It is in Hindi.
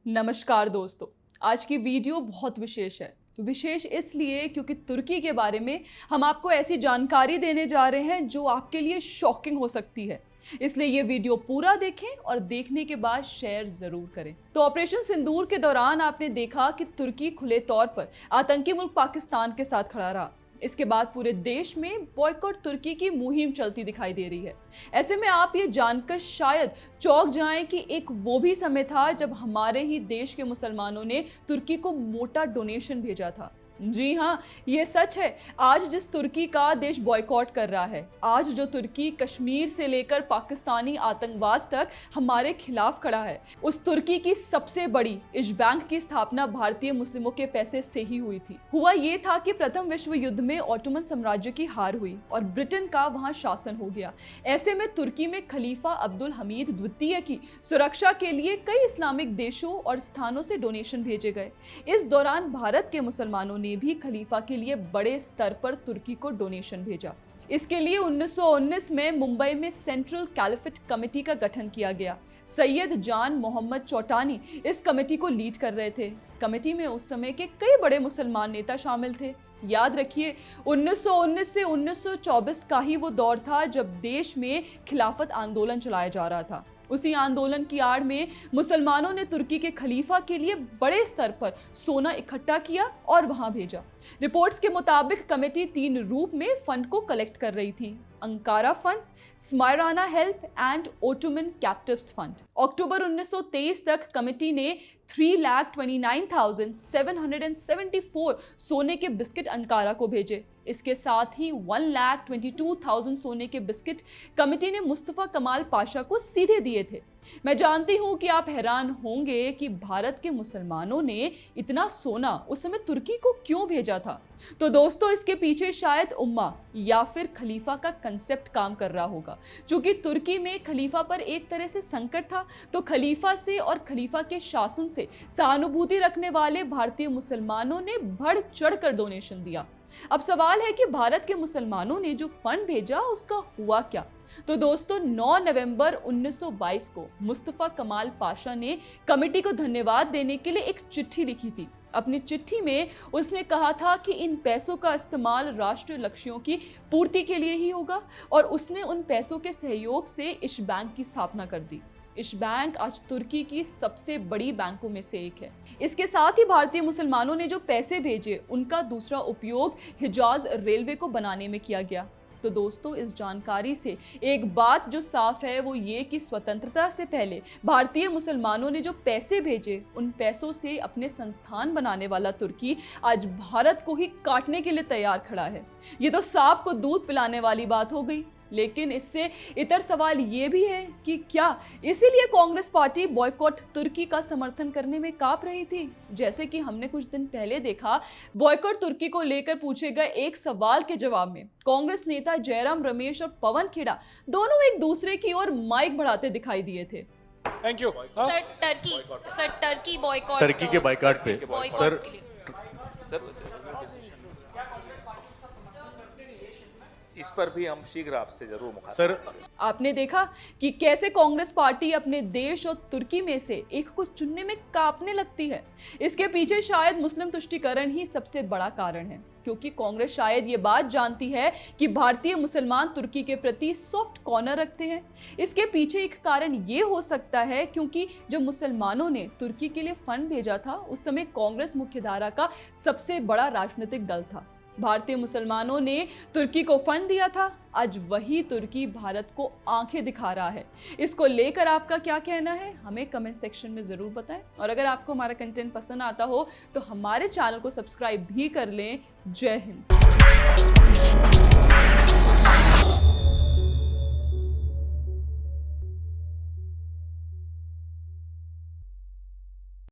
नमस्कार दोस्तों, आज की वीडियो बहुत विशेष है। विशेष इसलिए क्योंकि तुर्की के बारे में हम आपको ऐसी जानकारी देने जा रहे हैं जो आपके लिए शॉकिंग हो सकती है। इसलिए ये वीडियो पूरा देखें और देखने के बाद शेयर जरूर करें। तो ऑपरेशन सिंदूर के दौरान आपने देखा कि तुर्की खुले तौर पर आतंकी मुल्क पाकिस्तान के साथ खड़ा रहा। इसके बाद पूरे देश में बॉयकॉट तुर्की की मुहिम चलती दिखाई दे रही है। ऐसे में आप ये जानकर शायद चौंक जाएं कि एक वो भी समय था जब हमारे ही देश के मुसलमानों ने तुर्की को मोटा डोनेशन भेजा था। जी हाँ, ये सच है। आज जिस तुर्की का देश बॉयकॉट कर रहा है, आज जो तुर्की कश्मीर से लेकर पाकिस्तानी आतंकवाद तक हमारे खिलाफ खड़ा है, उस तुर्की की सबसे बड़ी इश बैंक की स्थापना भारतीय मुस्लिमों के पैसे से ही हुई थी। हुआ ये था कि प्रथम विश्व युद्ध में ऑटोमन साम्राज्य की हार हुई और ब्रिटेन का वहां शासन हो गया। ऐसे में तुर्की में खलीफा अब्दुल हमीद द्वितीय की सुरक्षा के लिए कई इस्लामिक देशों और स्थानों से डोनेशन भेजे गए। इस दौरान भारत के मुसलमानों ने भी खलीफा के लिए बड़े स्तर पर तुर्की को डोनेशन भेजा। इसके लिए 1919 में मुंबई में सेंट्रल कैलिफेट कमेटी का गठन किया गया। सैयद जान मोहम्मद चौटानी इस कमेटी को लीड कर रहे थे। कमेटी में उस समय के कई बड़े मुसलमान नेता शामिल थे। याद रखिए, 1919 से 1924 का ही वो दौर था जब देश में खिलाफत आंदोलन चलाया जा रहा था। उसी आंदोलन की आड़ में मुसलमानों ने तुर्की के खलीफा के लिए बड़े स्तर पर सोना इकट्ठा किया और वहां भेजा। रिपोर्ट्स के मुताबिक कमेटी 3 रूप में फंड को कलेक्ट कर रही थी: Ankara fund, Smyrna help and Ottoman captives fund. अक्टूबर 1923 तक कमेटी ने 3,29,774 सोने के बिस्किट अंकारा को भेजे। इसके साथ ही 1,22,000 सोने के बिस्किट कमेटी ने मुस्तफा कमाल पाशा को सीधे दिए थे। मैं जानती हूं कि आप हैरान होंगे कि भारत के मुसलमानों ने इतना सोना उस समय तुर्की को क्यों भेजा था। तो दोस्तों, इसके पीछे शायद उम्मा या फिर खलीफा का कंसेप्ट काम कर रहा होगा। क्योंकि तुर्की में खलीफा पर एक तरह से संकट था, तो खलीफा से और खलीफा के शासन से सहानुभूति रखने वाले भारतीय मुसलमानों ने बढ़ चढ़कर डोनेशन दिया। अब सवाल है कि भारत के मुसलमानों ने जो फंड भेजा उसका हुआ क्या। तो दोस्तों, 9 नवंबर 1922 को मुस्तफा कमाल पाशा ने कमेटी को धन्यवाद देने के लिए एक चिट्ठी लिखी थी। अपनी चिट्ठी में उसने कहा था कि इन पैसों का इस्तेमाल राष्ट्रीय लक्ष्यों की पूर्ति के लिए ही होगा और उसने उन पैसों के सहयोग से इश बैंक की स्थापना कर दी। इश बैंक आज तुर्की की सबसे बड़ी बैंकों में से एक है। इसके साथ ही भारतीय मुसलमानों ने जो पैसे भेजे उनका दूसरा उपयोग हिजाज रेलवे को बनाने में किया गया। तो दोस्तों, इस जानकारी से एक बात जो साफ है वो ये कि स्वतंत्रता से पहले भारतीय मुसलमानों ने जो पैसे भेजे, उन पैसों से अपने संस्थान बनाने वाला तुर्की आज भारत को ही काटने के लिए तैयार खड़ा है। ये तो सांप को दूध पिलाने वाली बात हो गई। लेकिन इससे इतर सवाल ये भी है कि क्या इसीलिए कांग्रेस पार्टी बॉयकॉट तुर्की का समर्थन करने में कांप रही थी। जैसे कि हमने कुछ दिन पहले देखा, बॉयकॉट तुर्की को लेकर पूछे गए एक सवाल के जवाब में कांग्रेस नेता जयराम रमेश और पवन खेड़ा दोनों एक दूसरे की ओर माइक बढ़ाते दिखाई दिए थे। Thank you. Sir Turkey boycott, Turkey के बॉयकॉट पे सर इस पर भी हम शीघ्र आपसे जरूर मुखातिब। सर, आपने देखा कि कैसे कांग्रेस पार्टी अपने देश और तुर्की में से एक को चुनने में कांपने लगती है। इसके पीछे शायद मुस्लिम तुष्टीकरण ही सबसे बड़ा कारण है, क्योंकि कांग्रेस शायद ये बात जानती है कि भारतीय मुसलमान तुर्की के प्रति सॉफ्ट कॉर्नर रखते हैं। इसके पीछे एक कारण ये हो सकता है क्योंकि जब मुसलमानों ने तुर्की के लिए फंड भेजा था, उस समय कांग्रेस मुख्यधारा का सबसे बड़ा राजनीतिक दल था। भारतीय मुसलमानों ने तुर्की को फंड दिया था, आज वही तुर्की भारत को आंखें दिखा रहा है। इसको लेकर आपका क्या कहना है, हमें कमेंट सेक्शन में ज़रूर बताएं। और अगर आपको हमारा कंटेंट पसंद आता हो तो हमारे चैनल को सब्सक्राइब भी कर लें। जय हिंद।